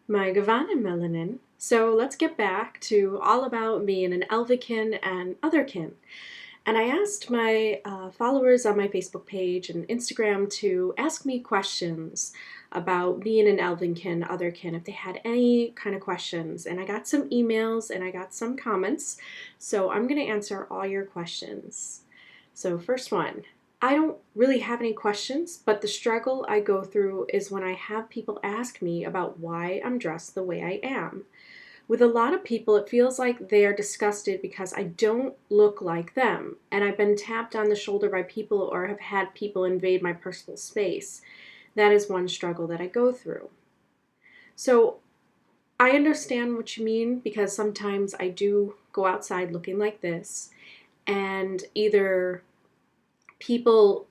My Gavan and Melanin. So let's get back to all about being an Elvenkin and Otherkin. And I asked my followers on my Facebook page and Instagram to ask me questions about being an Elvenkin, Otherkin, if they had any kind of questions. And I got some emails and I got some comments. So I'm going to answer all your questions. So, first one. I don't really have any questions, but the struggle I go through is when I have people ask me about why I'm dressed the way I am. With a lot of people, it feels like they are disgusted because I don't look like them, and I've been tapped on the shoulder by people or have had people invade my personal space. That is one struggle that I go through. So I understand what you mean because sometimes I do go outside looking like this, and either people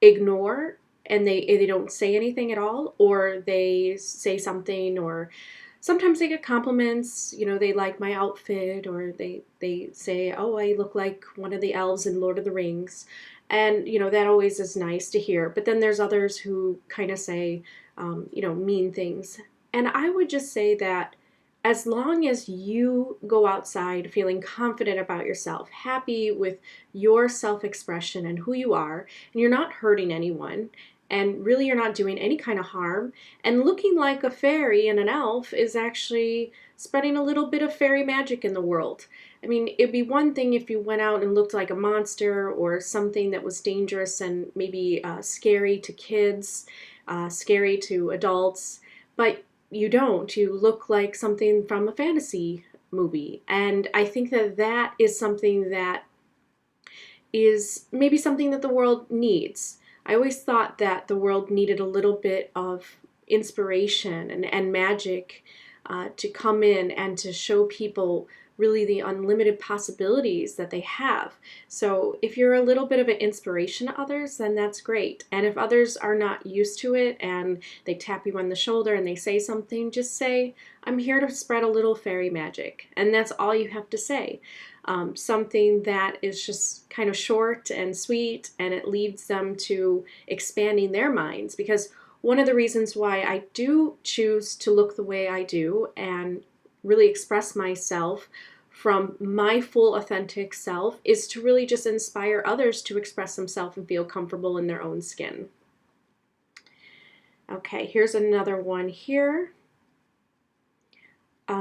ignore and they don't say anything at all, or they say something, or sometimes they get compliments, they like my outfit, or they say, oh, I look like one of the elves in Lord of the Rings. And that always is nice to hear. But then there's others who kind of say mean things. And I would just say that as long as you go outside feeling confident about yourself, happy with your self-expression and who you are, and you're not hurting anyone, and really you're not doing any kind of harm, and looking like a fairy and an elf is actually spreading a little bit of fairy magic in the world. I mean, it'd be one thing if you went out and looked like a monster or something that was dangerous and maybe scary to kids, scary to adults, but you don't. You look like something from a fantasy movie. And I think that that is something that is maybe something that the world needs. I always thought that the world needed a little bit of inspiration and magic to come in and to show people really the unlimited possibilities that they have. So if you're a little bit of an inspiration to others, then that's great. And if others are not used to it and they tap you on the shoulder and they say something, just say, I'm here to spread a little fairy magic. And that's all you have to say. Something that is just kind of short and sweet, and it leads them to expanding their minds. Because one of the reasons why I do choose to look the way I do and really express myself from my full authentic self is to really just inspire others to express themselves and feel comfortable in their own skin. Okay, here's another one here.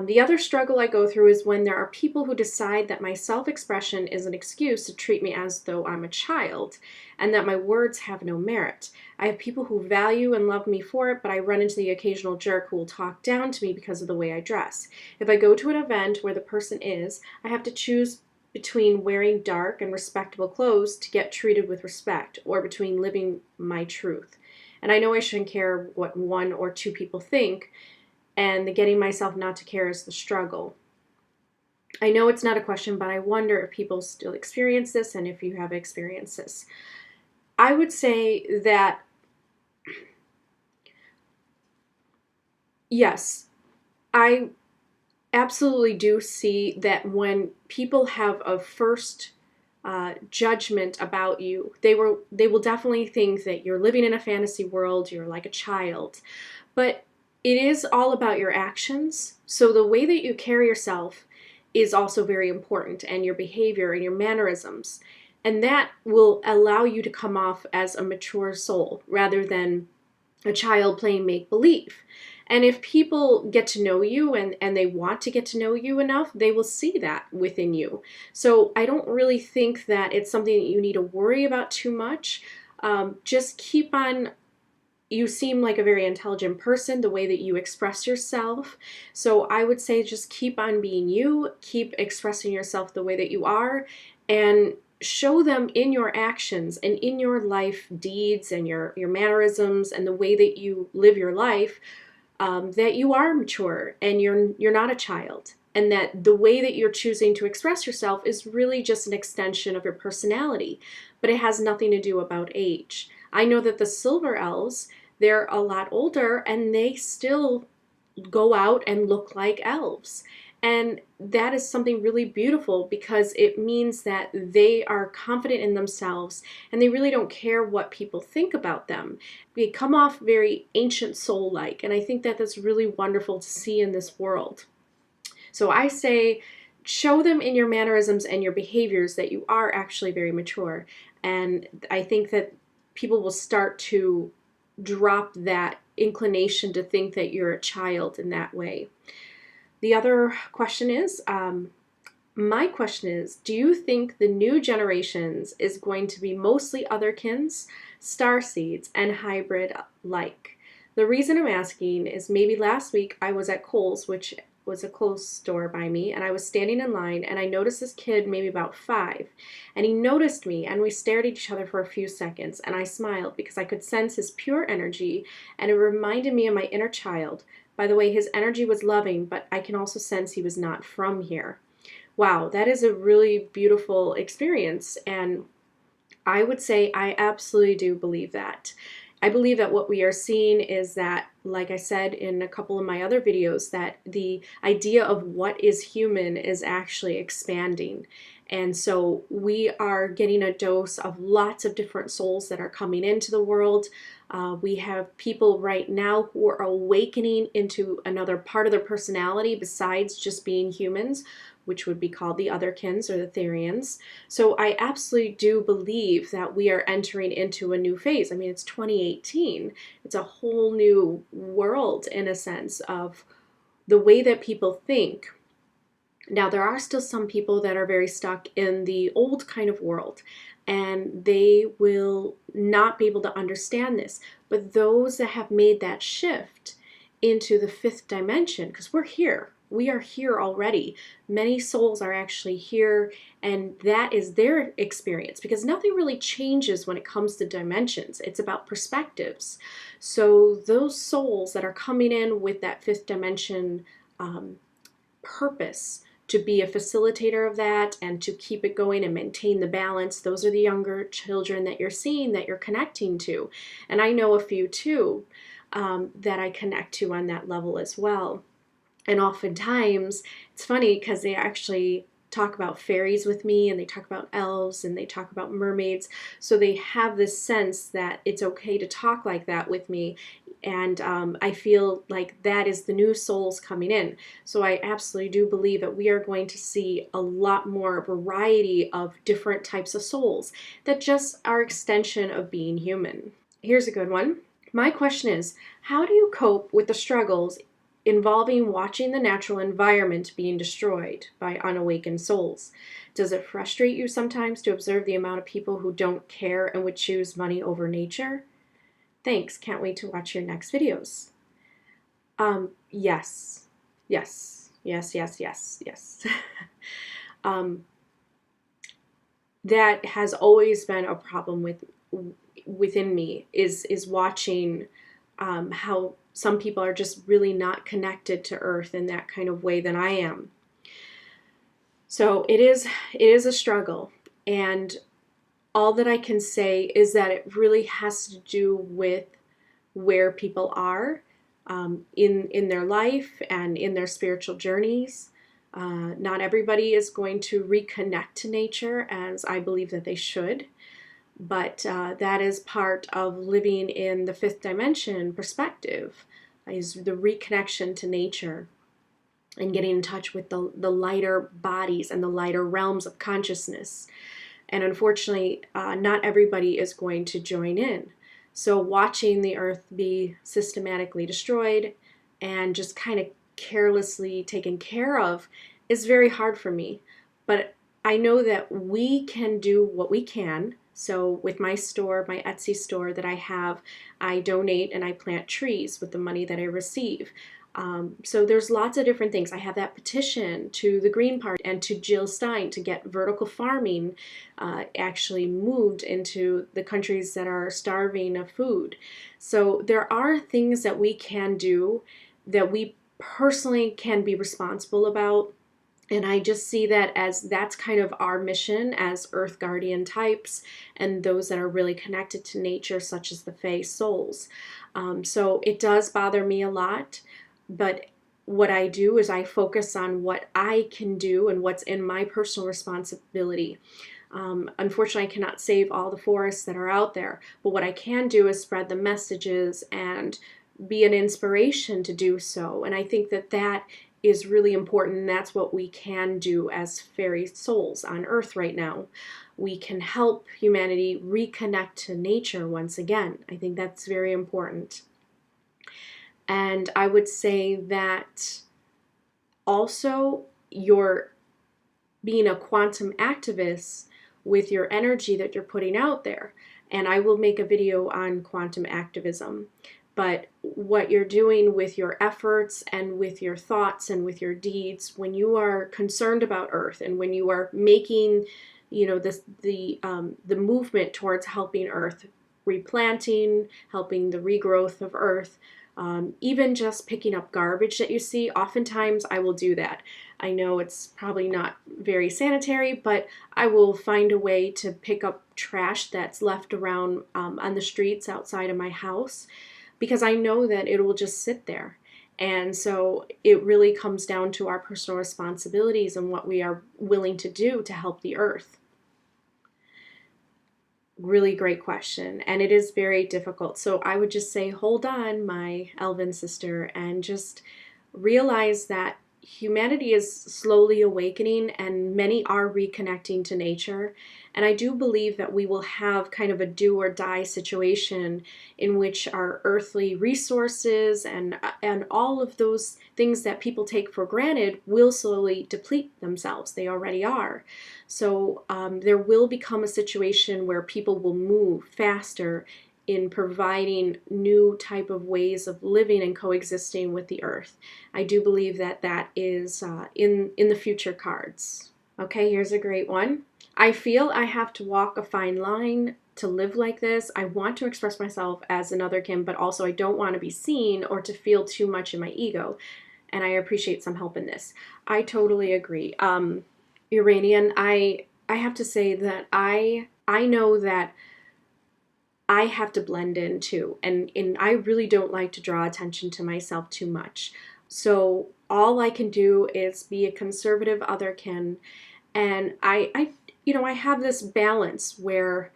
The other struggle I go through is when there are people who decide that my self-expression is an excuse to treat me as though I'm a child and that my words have no merit. I have people who value and love me for it, but I run into the occasional jerk who will talk down to me because of the way I dress. If I go to an event where the person is, I have to choose between wearing dark and respectable clothes to get treated with respect, or between living my truth. And I know I shouldn't care what one or two people think, and the getting myself not to care is the struggle. I know it's not a question, but I wonder if people still experience this and if you have experienced this. I would say that, yes, I absolutely do see that when people have a first judgment about you, they will definitely think that you're living in a fantasy world, you're like a child. But it is all about your actions. So the way that you carry yourself is also very important, and your behavior and your mannerisms. And that will allow you to come off as a mature soul rather than a child playing make-believe. And if people get to know you and they want to get to know you enough, they will see that within you. So I don't really think that it's something that you need to worry about too much. Just keep on. You seem like a very intelligent person, the way that you express yourself. So I would say just keep on being you, keep expressing yourself the way that you are, and show them in your actions and in your life deeds and your mannerisms and the way that you live your life, that you are mature and you're not a child. And that the way that you're choosing to express yourself is really just an extension of your personality, but it has nothing to do about age. I know that the silver elves, they're a lot older and they still go out and look like elves. And that is something really beautiful because it means that they are confident in themselves and they really don't care what people think about them. They come off very ancient soul-like, and I think that that's really wonderful to see in this world. So I say, show them in your mannerisms and your behaviors that you are actually very mature. And I think that people will start to drop that inclination to think that you're a child in that way. The other question is, my question is, do you think the new generations is going to be mostly otherkins, starseeds, and hybrid-like? The reason I'm asking is maybe last week I was at Kohl's, which was a clothes store by me, and I was standing in line, and I noticed this kid, maybe about 5, and he noticed me, and we stared at each other for a few seconds, and I smiled because I could sense his pure energy, and it reminded me of my inner child. By the way, his energy was loving, but I can also sense he was not from here. Wow, that is a really beautiful experience, and I would say I absolutely do believe that. I believe that what we are seeing is that, like I said in a couple of my other videos, that the idea of what is human is actually expanding. And so we are getting a dose of lots of different souls that are coming into the world. We have people right now who are awakening into another part of their personality besides just being humans, which would be called the Otherkins or the Theraians. So I absolutely do believe that we are entering into a new phase. I mean, it's 2018. It's a whole new world in a sense of the way that people think. Now, there are still some people that are very stuck in the old kind of world, and they will not be able to understand this. But those that have made that shift into the 5th dimension, because we're here, we are here already. Many souls are actually here, and that is their experience, because nothing really changes when it comes to dimensions. It's about perspectives. So those souls that are coming in with that 5th dimension purpose to be a facilitator of that and to keep it going and maintain the balance, those are the younger children that you're seeing, that you're connecting to. And I know a few too that I connect to on that level as well. And oftentimes, it's funny because they actually talk about fairies with me, and they talk about elves, and they talk about mermaids. So they have this sense that it's okay to talk like that with me. And I feel like that is the new souls coming in. So I absolutely do believe that we are going to see a lot more variety of different types of souls that just are extension of being human. Here's a good one. My question is, how do you cope with the struggles involving watching the natural environment being destroyed by unawakened souls? Does it frustrate you sometimes to observe the amount of people who don't care and would choose money over nature? Thanks, can't wait to watch your next videos. Yes, yes, yes, yes, yes, yes. That has always been a problem within me, is watching how some people are just really not connected to Earth in that kind of way than I am. So it is a struggle, and all that I can say is that it really has to do with where people are in their life and in their spiritual journeys. Not everybody is going to reconnect to nature as I believe that they should, but that is part of living in the 5th dimension perspective, is the reconnection to nature and getting in touch with the lighter bodies and the lighter realms of consciousness. And unfortunately, not everybody is going to join in. So watching the Earth be systematically destroyed and just kind of carelessly taken care of is very hard for me. But I know that we can do what we can. So with my store, my Etsy store that I have, I donate and I plant trees with the money that I receive. So there's lots of different things. I have that petition to the Green Party and to Jill Stein to get vertical farming actually moved into the countries that are starving of food. So there are things that we can do that we personally can be responsible about. And I just see that as that's kind of our mission as Earth Guardian types and those that are really connected to nature, such as the Fae souls. So it does bother me a lot. But what I do is I focus on what I can do and what's in my personal responsibility. Unfortunately, I cannot save all the forests that are out there, but what I can do is spread the messages and be an inspiration to do so. And I think that that is really important, and that's what we can do as fairy souls on Earth right now. We can help humanity reconnect to nature once again. I think that's very important. And I would say that also you're being a quantum activist with your energy that you're putting out there. And I will make a video on quantum activism. But what you're doing with your efforts and with your thoughts and with your deeds, when you are concerned about Earth and when you are making, the movement towards helping Earth, replanting, helping the regrowth of Earth, even just picking up garbage that you see, oftentimes I will do that. I know it's probably not very sanitary, but I will find a way to pick up trash that's left around on the streets outside of my house, because I know that it will just sit there. And so it really comes down to our personal responsibilities and what we are willing to do to help the Earth. Really great question, and it is very difficult. So I would just say, hold on, my Elven sister, and just realize that humanity is slowly awakening and many are reconnecting to nature. And I do believe that we will have kind of a do or die situation in which our earthly resources and all of those things that people take for granted will slowly deplete themselves. They already are. So there will become a situation where people will move faster in providing new type of ways of living and coexisting with the earth. I do believe that that is in the future cards. Okay, here's a great one. I feel I have to walk a fine line to live like this. I want to express myself as an Otherkin, but also I don't want to be seen or to feel too much in my ego. And I appreciate some help in this. I totally agree. Iranian, I have to say that I know that I have to blend in too, and I really don't like to draw attention to myself too much. So all I can do is be a conservative Otherkin, and I have this balance where,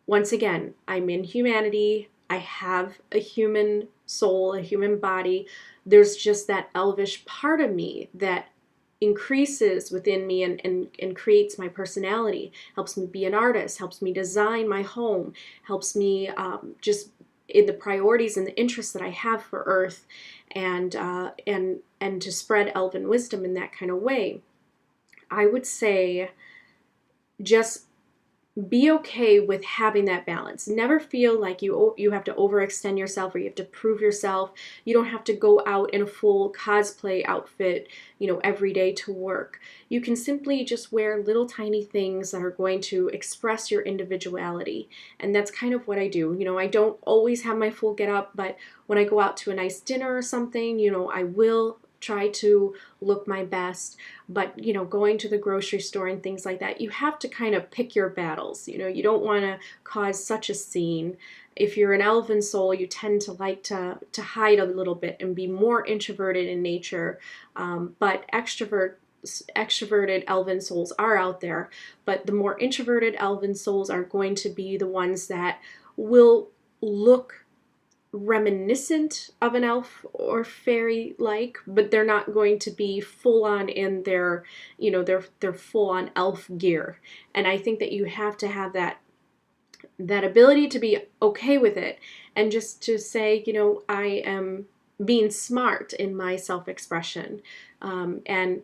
once again, I'm in humanity, I have a human soul, a human body. There's just that elvish part of me that increases within me and creates my personality, helps me be an artist, helps me design my home, helps me just in the priorities and the interests that I have for Earth, and to spread elven wisdom in that kind of way. I would say just be okay with having that balance. Never feel like you have to overextend yourself or you have to prove yourself. You don't have to go out in a full cosplay outfit, every day to work. You can simply just wear little tiny things that are going to express your individuality. And that's kind of what I do. I don't always have my full get up, but when I go out to a nice dinner or something, I will try to look my best. But going to the grocery store and things like that, you have to kind of pick your battles. You don't want to cause such a scene. If you're an elven soul, you tend to like to hide a little bit and be more introverted in nature, but extroverted elven souls are out there. But the more introverted elven souls are going to be the ones that will look reminiscent of an elf or fairy like, but they're not going to be full on in their their full on elf gear. And I think that you have to have that ability to be okay with it, and just to say, I am being smart in my self-expression. And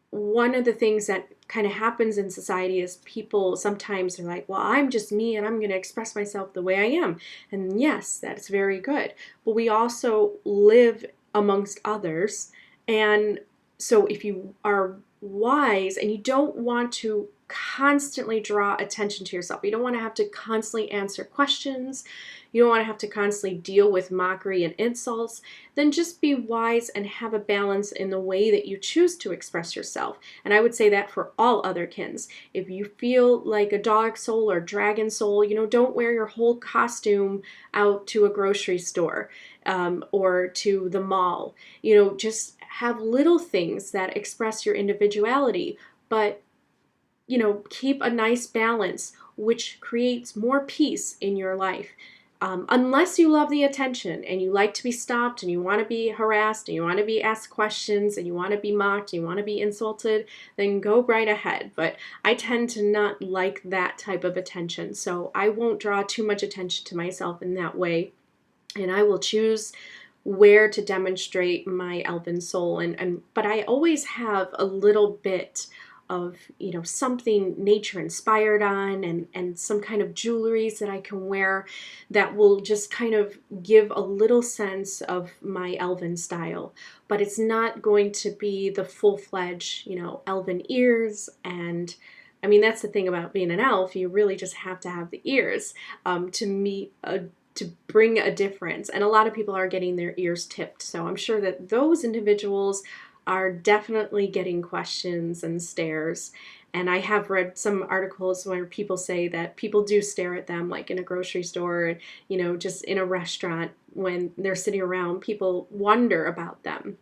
one of the things that kind of happens in society is people sometimes are like, well, I'm just me and I'm going to express myself the way I am. And yes, that's very good. But we also live amongst others. And so if you are wise and you don't want to constantly draw attention to yourself, you don't want to have to constantly answer questions, you don't want to have to constantly deal with mockery and insults, then just be wise and have a balance in the way that you choose to express yourself. And I would say that for all Otherkins. If you feel like a dog soul or dragon soul, don't wear your whole costume out to a grocery store or to the mall. Just have little things that express your individuality, but keep a nice balance, which creates more peace in your life. Unless you love the attention and you like to be stopped and you want to be harassed and you want to be asked questions and you want to be mocked, and you want to be insulted, then go right ahead. But I tend to not like that type of attention, so I won't draw too much attention to myself in that way. And I will choose where to demonstrate my elven soul. But I always have a little bit of something nature inspired on, and some kind of jewelries that I can wear that will just kind of give a little sense of my elven style. But it's not going to be the full-fledged elven ears. And I mean, that's the thing about being an elf, you really just have to have the ears to bring a difference. And a lot of people are getting their ears tipped, so I'm sure that those individuals are definitely getting questions and stares. And I have read some articles where people say that people do stare at them, like in a grocery store, just in a restaurant when they're sitting around. People wonder about them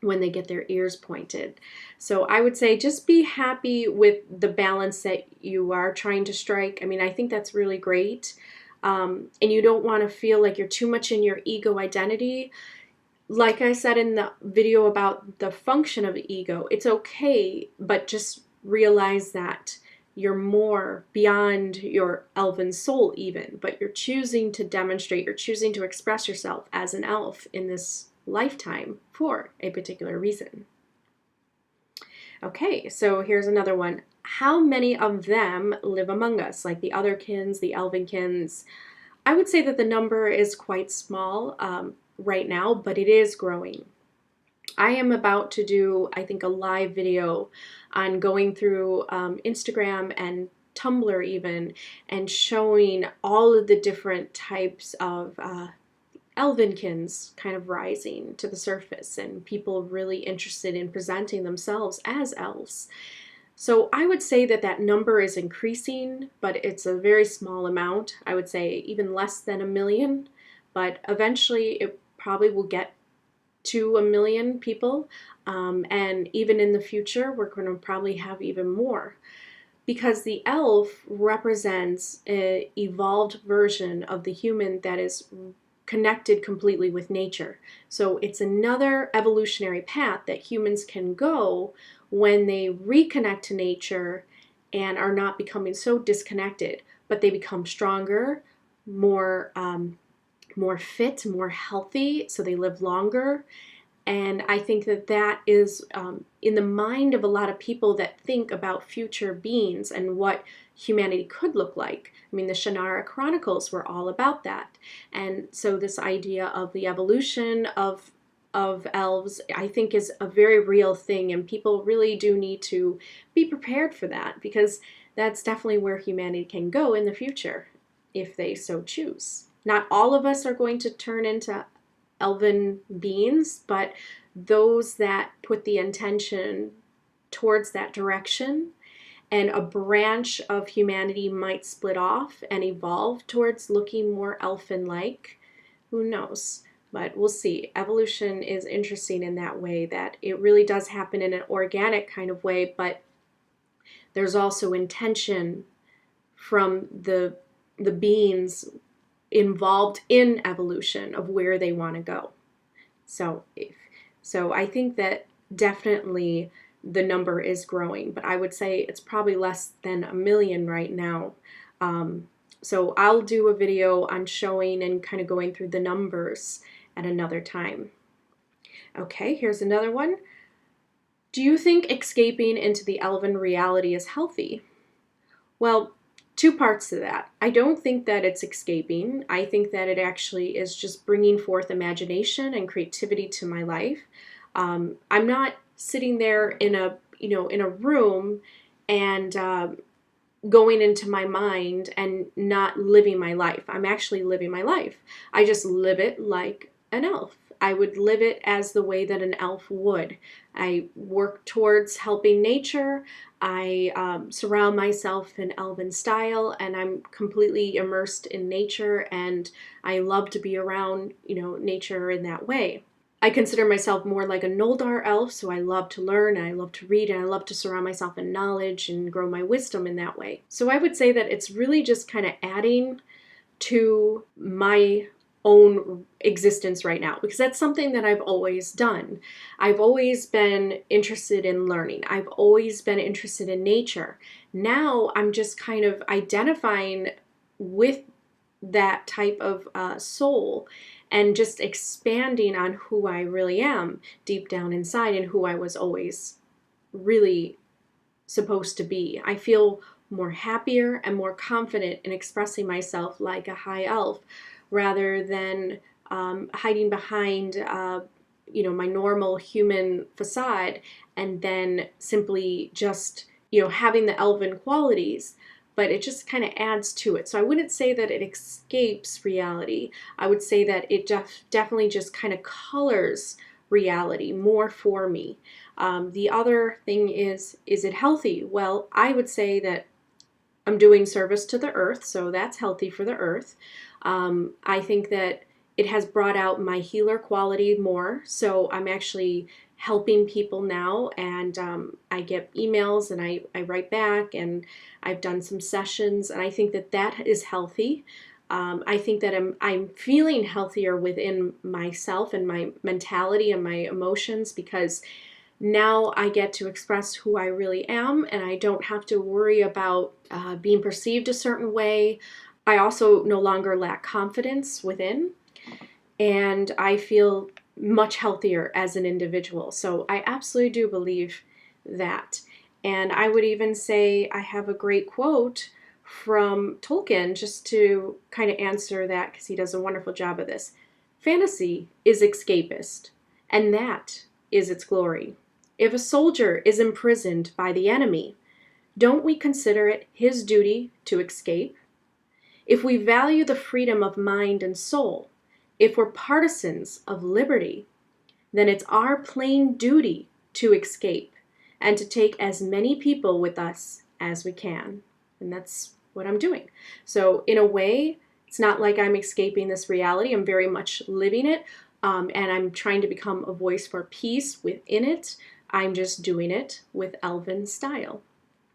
when they get their ears pointed. So I would say just be happy with the balance that you are trying to strike. I mean, I think that's really great. And you don't want to feel like you're too much in your ego identity. Like I said in the video about the function of the ego, it's okay, but just realize that you're more beyond your elven soul even, but you're choosing to demonstrate, you're choosing to express yourself as an elf in this lifetime for a particular reason. Okay, so here's another one. How many of them live among us, like the Otherkins, the Elvenkins? I would say that the number is quite small right now, but it is growing. I am about to do, I think, a live video on going through Instagram and Tumblr even, and showing all of the different types of Elvenkins kind of rising to the surface, and people really interested in presenting themselves as elves. So I would say that that number is increasing, but it's a very small amount. I would say even less than 1 million, but eventually it probably will get to 1 million people. And even in the future, we're going to probably have even more, because the elf represents an evolved version of the human that is connected completely with nature. So it's another evolutionary path that humans can go when they reconnect to nature and are not becoming so disconnected, but they become stronger, more fit, more healthy, so they live longer. And I think that that is in the mind of a lot of people that think about future beings and what humanity could look like. I mean, the Shannara Chronicles were all about that. And so this idea of the evolution of elves, I think, is a very real thing, and people really do need to be prepared for that, because that's definitely where humanity can go in the future if they so choose. Not all of us are going to turn into elven beings, but those that put the intention towards that direction, and a branch of humanity might split off and evolve towards looking more elfin-like. Who knows? But we'll see. Evolution is interesting in that way, that it really does happen in an organic kind of way, but there's also intention from the beings involved in evolution of where they want to go. So I think that definitely the number is growing, but I would say it's probably less than 1 million right now. So I'll do a video on showing and kind of going through the numbers at another time. Okay, here's another one. Do you think escaping into the elven reality is healthy? Well, 2 parts to that. I don't think that it's escaping. I think that it actually is just bringing forth imagination and creativity to my life. I'm not sitting there in a room and going into my mind and not living my life. I'm actually living my life. I just live it like an elf. I would live it as the way that an elf would. I work towards helping nature. I surround myself in Elven Style, and I'm completely immersed in nature, and I love to be around, nature in that way. I consider myself more like a Noldar elf, so I love to learn, and I love to read, and I love to surround myself in knowledge and grow my wisdom in that way. So I would say that it's really just kind of adding to my own existence right now, because that's something that I've always done. I've always been interested in learning. I've always been interested in nature. Now I'm just kind of identifying with that type of soul and just expanding on who I really am deep down inside and who I was always really supposed to be. I feel more happier and more confident in expressing myself like a high elf rather than hiding behind my normal human facade and then simply just having the elven qualities, but it just kind of adds to it. So I wouldn't say that it escapes reality. I would say that it definitely just kind of colors reality more for me. The other thing is it healthy? Well, I would say that I'm doing service to the earth, so that's healthy for the earth. I think that it has brought out my healer quality more, so I'm actually helping people now, and I get emails and I write back, and I've done some sessions, and I think that that is healthy. I think that I'm feeling healthier within myself and my mentality and my emotions, because now I get to express who I really am, and I don't have to worry about being perceived a certain way. I also no longer lack confidence within, and I feel much healthier as an individual. So I absolutely do believe that. And I would even say I have a great quote from Tolkien just to kind of answer that, because he does a wonderful job of this. Fantasy is escapist, and that is its glory. If a soldier is imprisoned by the enemy, don't we consider it his duty to escape? If we value the freedom of mind and soul, if we're partisans of liberty, then it's our plain duty to escape and to take as many people with us as we can. And that's what I'm doing. So in a way, it's not like I'm escaping this reality. I'm very much living it, and I'm trying to become a voice for peace within it. I'm just doing it with Elven Style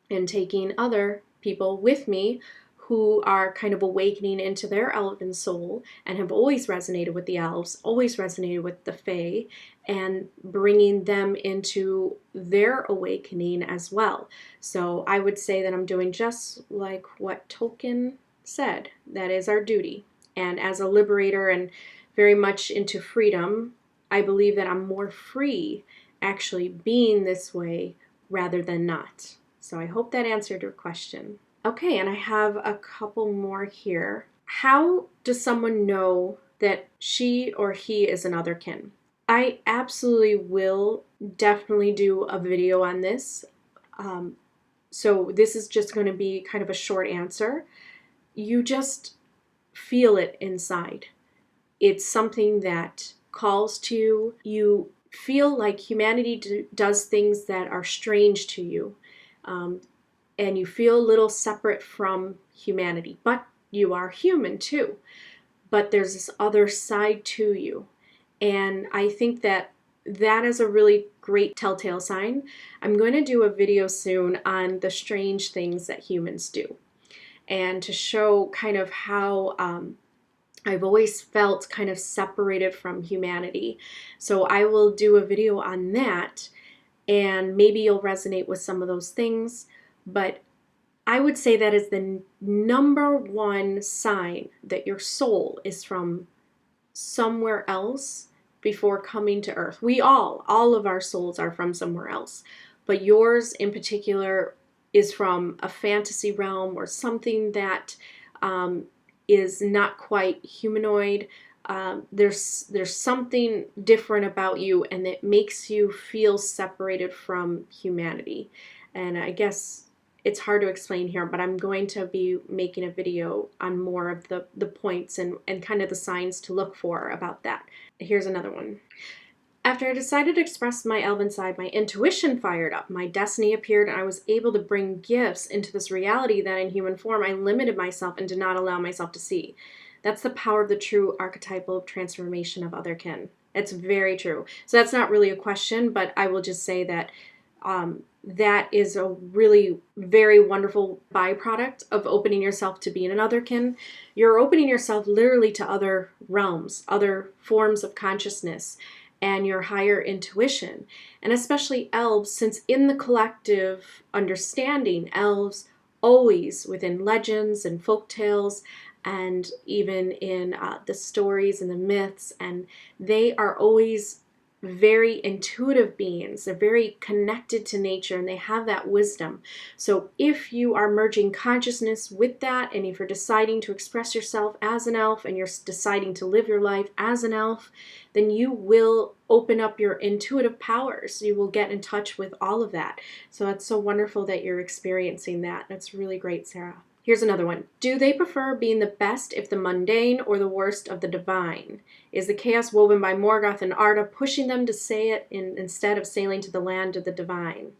and taking other people with me who are kind of awakening into their elven soul and have always resonated with the elves, always resonated with the fae, and bringing them into their awakening as well. So I would say that I'm doing just like what Tolkien said. That is our duty. And as a liberator and very much into freedom, I believe that I'm more free actually being this way rather than not. So I hope that answered your question. Okay, and I have a couple more here. How does someone know that she or he is an Otherkin? I absolutely will definitely do a video on this. So this is just going to be kind of a short answer. You just feel it inside. It's something that calls to you. You feel like humanity does things that are strange to you. And you feel a little separate from humanity, but you are human too. But there's this other side to you. And I think that that is a really great telltale sign. I'm going to do a video soon on the strange things that humans do, and to show kind of how I've always felt kind of separated from humanity. So I will do a video on that, and maybe you'll resonate with some of those things. But I would say that is the number one sign that your soul is from somewhere else before coming to Earth. We all of our souls are from somewhere else. But yours in particular is from a fantasy realm or something that is not quite humanoid. There's something different about you, and it makes you feel separated from humanity. And I guess it's hard to explain here, but I'm going to be making a video on more of the points and kind of the signs to look for about that. Here's another one. After I decided to express my elven side, my intuition fired up, my destiny appeared, and I was able to bring gifts into this reality that in human form I limited myself and did not allow myself to see. That's the power of the true archetypal transformation of Otherkin. It's very true. So that's not really a question, but I will just say that that is a really very wonderful byproduct of opening yourself to being an otherkin. You're opening yourself literally to other realms, other forms of consciousness, and your higher intuition. And especially elves, since in the collective understanding, elves always within legends and folk tales, and even in the stories and the myths, and they are always very intuitive beings. They're very connected to nature and they have that wisdom. So if you are merging consciousness with that, and if you're deciding to express yourself as an elf and you're deciding to live your life as an elf, then you will open up your intuitive powers. You will get in touch with all of that. So it's so wonderful that you're experiencing that. That's really great, Sarah. Here's another one. Do they prefer being the best if the mundane or the worst of the divine? Is the chaos woven by Morgoth and Arda pushing them to say it instead of sailing to the land of the divine?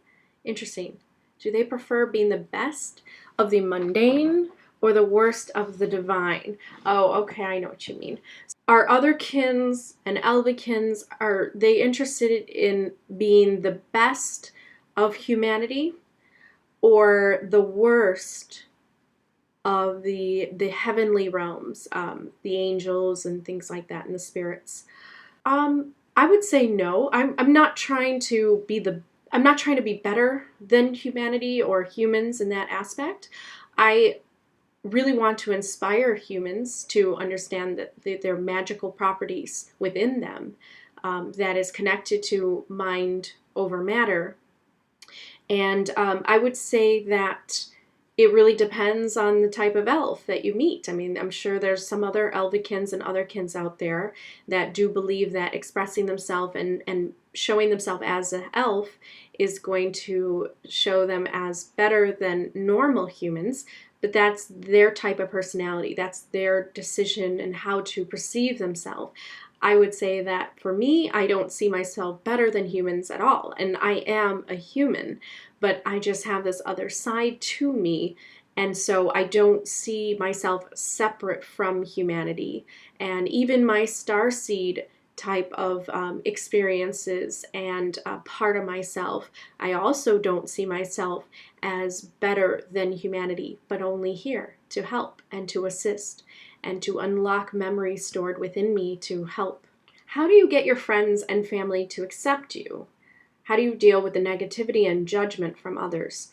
Interesting. Do they prefer being the best of the mundane or the worst of the divine? Oh, okay, I know what you mean. Are Otherkins and Elvenkins, are they interested in being the best of humanity or the worst of the heavenly realms, the angels and things like that, and the spirits? I would say no. I'm not trying to be better than humanity or humans in that aspect. I really want to inspire humans to understand that there are magical properties within them, that is connected to mind over matter. And I would say that it really depends on the type of elf that you meet. I mean, I'm sure there's some other Elvenkins and Otherkins out there that do believe that expressing themselves and showing themselves as an elf is going to show them as better than normal humans, but that's their type of personality. That's their decision and how to perceive themselves. I would say that for me, I don't see myself better than humans at all. And I am a human, but I just have this other side to me. And so I don't see myself separate from humanity. And even my starseed type of experiences and part of myself, I also don't see myself as better than humanity, but only here to help and to assist and to unlock memories stored within me to help. How do you get your friends and family to accept you? How do you deal with the negativity and judgment from others?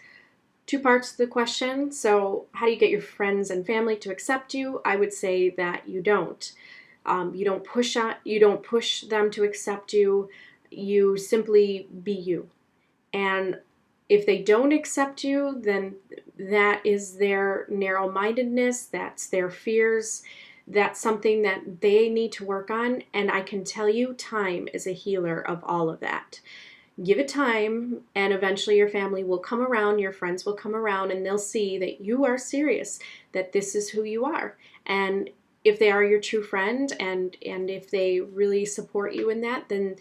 Two parts to the question. So how do you get your friends and family to accept you? I would say that you don't. You don't push them to accept you. You simply be you. And if they don't accept you, then that is their narrow-mindedness, that's their fears, that's something that they need to work on. And I can tell you, time is a healer of all of that. Give it time, and eventually your family will come around, your friends will come around, and they'll see that you are serious, that this is who you are. And if they are your true friend, and if they really support you in that, then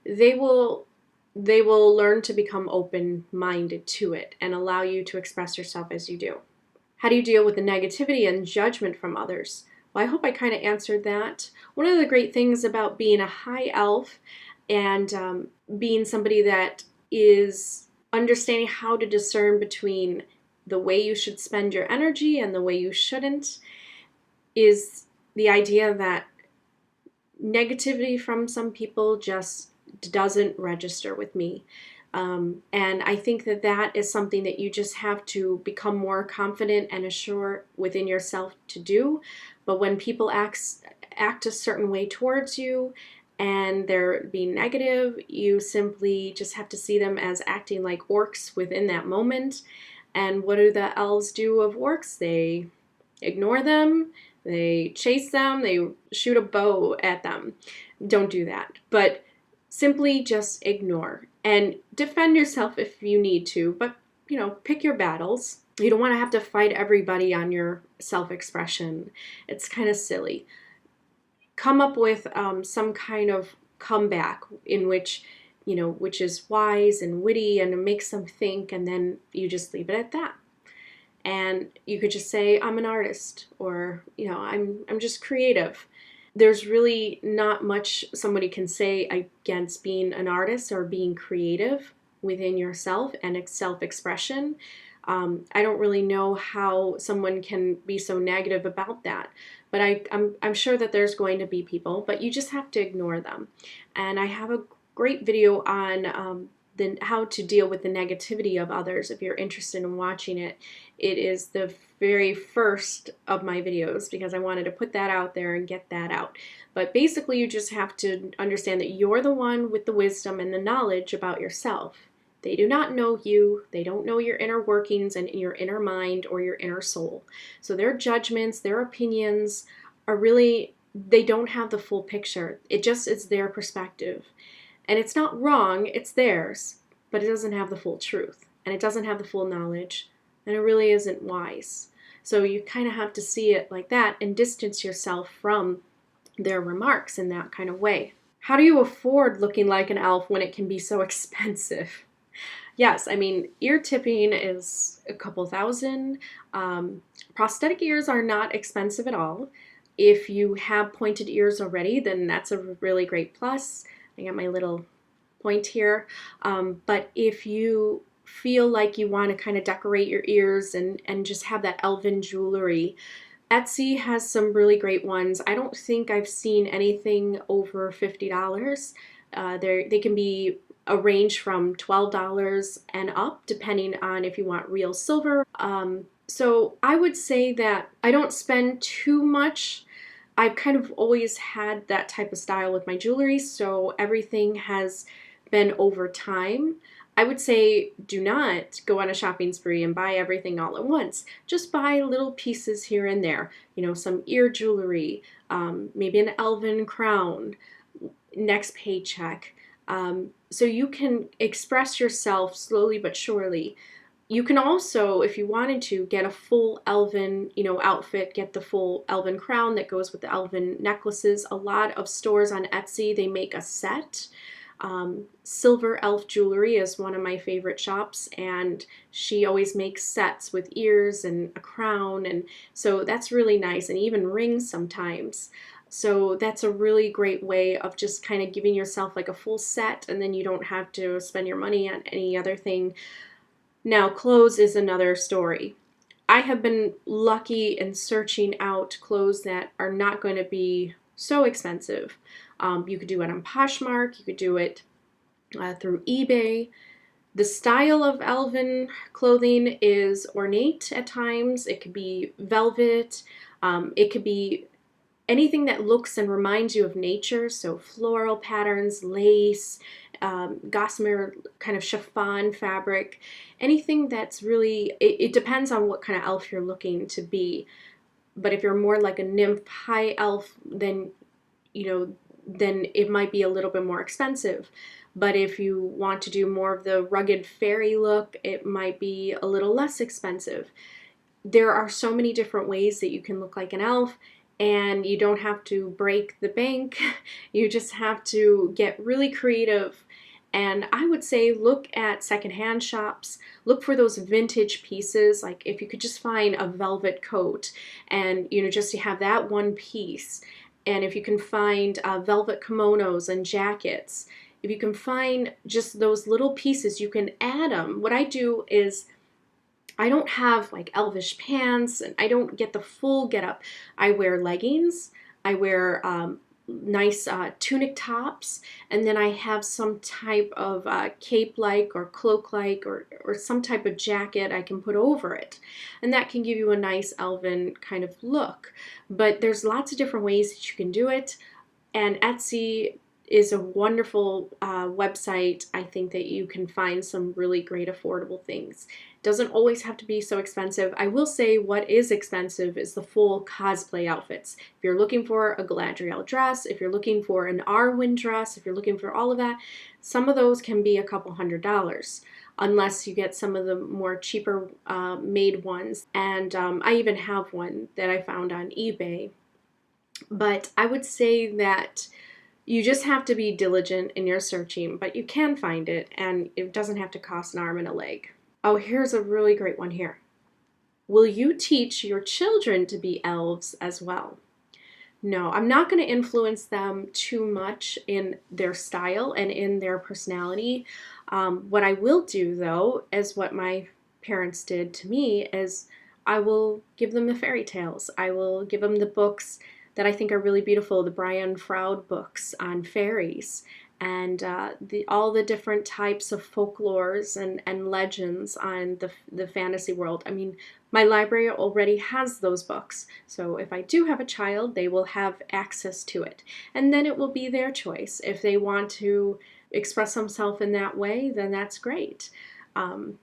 they will learn to become open-minded to it and allow you to express yourself as you do. How do you deal with the negativity and judgment from others? Well, I hope I kind of answered that. One of the great things about being a high elf and being somebody that is understanding how to discern between the way you should spend your energy and the way you shouldn't is the idea that negativity from some people just doesn't register with me. And I think that that is something that you just have to become more confident and assured within yourself to do. But when people act a certain way towards you and they're being negative, you simply just have to see them as acting like orcs within that moment. And what do the elves do of orcs? They ignore them, they chase them, they shoot a bow at them. Don't do that. But simply just ignore and defend yourself if you need to, but pick your battles. You don't want to have to fight everybody on your self-expression. It's kind of silly. Come up with some kind of comeback in which is wise and witty and makes them think, and then you just leave it at that. And you could just say, I'm an artist, or I'm just creative. There's really not much somebody can say against being an artist or being creative within yourself and self-expression. I don't really know how someone can be so negative about that, but I'm sure that there's going to be people, but you just have to ignore them. And I have a great video on how to deal with the negativity of others. If you're interested in watching it, it is the very first of my videos because I wanted to put that out there and get that out. But basically, you just have to understand that you're the one with the wisdom and the knowledge about yourself. They do not know you. They don't know your inner workings and your inner mind or your inner soul. So their judgments, their opinions are really, they don't have the full picture. It just is their perspective. And it's not wrong, it's theirs, but it doesn't have the full truth. And it doesn't have the full knowledge. And it really isn't wise. So you kind of have to see it like that and distance yourself from their remarks in that kind of way. How do you afford looking like an elf when it can be so expensive? Yes, I mean, ear tipping is a couple thousand. Prosthetic ears are not expensive at all. If you have pointed ears already, then that's a really great plus. I got my little point here. But if you feel like you want to kind of decorate your ears and just have that elven jewelry, Etsy has some really great ones. I don't think I've seen anything over $50. They can be a range from $12 and up, depending on if you want real silver. So I would say that I don't spend too much. I've kind of always had that type of style with my jewelry, so everything has been over time. I would say do not go on a shopping spree and buy everything all at once. Just buy little pieces here and there. You know, some ear jewelry, maybe an elven crown, next paycheck. So you can express yourself slowly but surely. You can also, if you wanted to, get a full elven, outfit, get the full elven crown that goes with the elven necklaces. A lot of stores on Etsy, they make a set. Silver Elf Jewelry is one of my favorite shops, and she always makes sets with ears and a crown, and so that's really nice, and even rings sometimes. So that's a really great way of just kind of giving yourself like a full set, and then you don't have to spend your money on any other thing. Now, clothes is another story. I have been lucky in searching out clothes that are not going to be so expensive. You could do it on Poshmark, you could do it through eBay. The style of elven clothing is ornate at times. It could be velvet. It could be anything that looks and reminds you of nature, so floral patterns, lace, gossamer kind of chiffon fabric, anything that's really, it depends on what kind of elf you're looking to be. But if you're more like a nymph high elf, then it might be a little bit more expensive. But if you want to do more of the rugged fairy look, it might be a little less expensive. There are so many different ways that you can look like an elf, and you don't have to break the bank. You just have to get really creative. And I would say look at secondhand shops, look for those vintage pieces. Like if you could just find a velvet coat and, just to have that one piece. And if you can find velvet kimonos and jackets, if you can find just those little pieces, you can add them. What I do is I don't have like elvish pants and I don't get the full getup. I wear leggings, I wear nice tunic tops, and then I have some type of cape-like or cloak-like or some type of jacket I can put over it. And that can give you a nice elven kind of look. But there's lots of different ways that you can do it. And Etsy is a wonderful website. I think that you can find some really great affordable things. Doesn't always have to be so expensive. I will say what is expensive is the full cosplay outfits. If you're looking for a Galadriel dress, if you're looking for an Arwen dress, if you're looking for all of that, some of those can be a couple $100s. Unless you get some of the more cheaper made ones. And I even have one that I found on eBay. But I would say that you just have to be diligent in your searching, but you can find it, and it doesn't have to cost an arm and a leg. Oh, here's a really great one here. Will you teach your children to be elves as well? No, I'm not going to influence them too much in their style and in their personality. What I will do, though, is what my parents did to me, is I will give them the fairy tales. I will give them the books that I think are really beautiful, the Brian Froud books on fairies, and all the different types of folklores and legends on the fantasy world. I mean, my library already has those books, so if I do have a child, they will have access to it. And then it will be their choice. If they want to express themselves in that way, then that's great.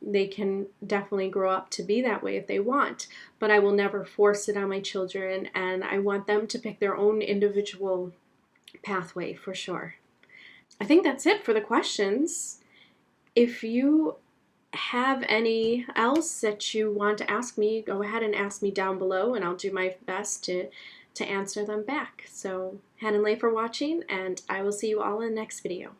They can definitely grow up to be that way if they want, but I will never force it on my children, and I want them to pick their own individual pathway for sure. I think that's it for the questions. If you have any else that you want to ask me, go ahead and ask me down below, and I'll do my best to answer them back. So, Hen and Lei for watching, and I will see you all in the next video.